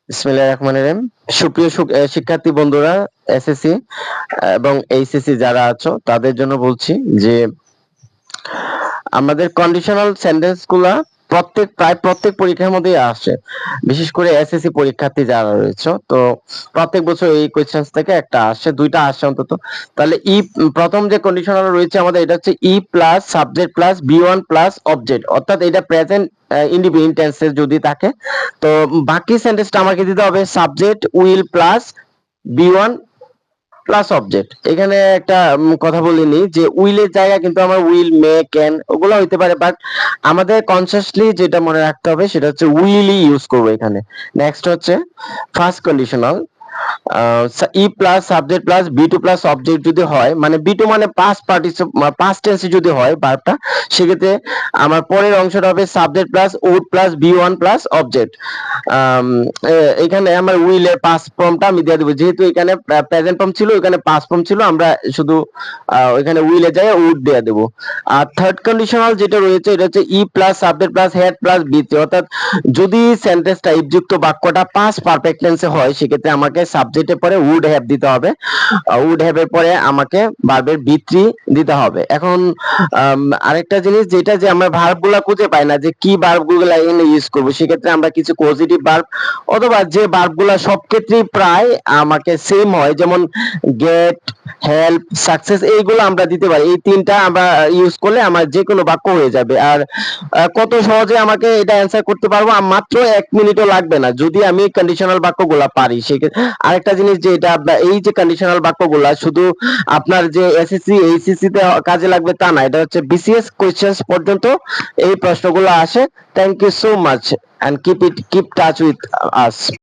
বিসমিল্লাহির রহমানির রহিম। সুপ্রিয় শিক্ষার্থী বন্ধুরা, এসএসসি এবং এইচএসসি যারা আছো তাদের জন্য বলছি যে আমাদের কন্ডিশনাল সেন্টেন্স গুলা প্রায় প্রত্যেক পরীক্ষার মধ্যেই আসে। বিশেষ করে এসএসসি পরীক্ষার্থী যারা রয়েছে, তো প্রত্যেক বছর এই কোয়েশ্চেন্স থেকে একটা আসে, দুইটা আসে অন্তত। তাহলে প্রথম যে কন্ডিশনাল রয়েছে আমাদের, এটা হচ্ছে if plus subject plus V one plus object, অর্থাৎ এটা প্রেজেন্ট ইন্ডিপেন্ডেন্ট টেন্সে যদি থাকে, তো বাকি সেন্টেন্সটা আমাকে দিতে হবে subject will plus V one plus object. এখানে একটা কথা বলিনি যে উইলের জায়গা কিন্তু আমার উইল, মে, ক্যান ওগুলো হইতে পারে, বাট আমাদের কনসিয়াসলি যেটা মনে রাখতে হবে সেটা হচ্ছে উইলই ইউজ করবো এখানে। নেক্সট হচ্ছে first conditional, if plus subject plus V two plus object যদি হয়, মানে বি টু মানে পাস্ট টেন্সে যদি হয় ভার্বটা, সেক্ষেত্রে আমার পরের অংশটা হবে subject plus would plus V one plus object. এখানে আমার উইলের পাস্ট ফর্মটা আমি দিয়ে দেবো, যেহেতু এখানে প্রেজেন্ট ফর্ম ছিল, এখানে পাস্ট ফর্ম ছিল, আমরা শুধু ওইখানে উইলে যাই উড দিয়ে দেবো। আর থার্ড কন্ডিশনাল যেটা রয়েছে, এটা হচ্ছে if plus subject plus had plus বিথি, অর্থাৎ যদি সেন্টেন্সটা ইফযুক্ত বাক্যটা পাস্ট পারফেক্ট টেন্সে হয়, সেক্ষেত্রে আমাকে সাবজেক্টের পরে উড হ্যাভ দিতে হবে, উড হ্যাভ এর পরে আমাকে ভার্বের বি3 দিতে হবে। এখন আরেকটা জিনিস যেটা, যে আমরা ভার্বগুলা খুঁজে পাই না যে কি ভার্বগুলো এখানে ইউজ করব, সেক্ষেত্রে আমরা কিছু পজিটিভ ভার্ব অথবা যে ভার্বগুলা সব ক্ষেত্রেই প্রায় আমাকে সেম হয়, যেমন গেট, হেল্প, সাকসেস, এইগুলো আমরা দিতে পারি। এই তিনটা আমরা ইউজ করলে আমার যে কোনো বাক্য হয়ে যাবে। আর কত সহজে আমাকে এটা অ্যান্সার করতে পারবো, মাত্র 1 মিনিটও লাগবে না যদি আমি কন্ডিশনাল বাক্যগুলা পারি। আরেকটা জিনিস যে এটা, এই যে কন্ডিশনাল বাক্যগুলা শুধু আপনার যে এসএসসি এইচএসসি তে কাজে লাগবে তা না, এটা হচ্ছে বিসিএস কোয়েশ্চেন্স পর্যন্ত এই প্রশ্নগুলো আসে। Thank you so much and keep touch with us.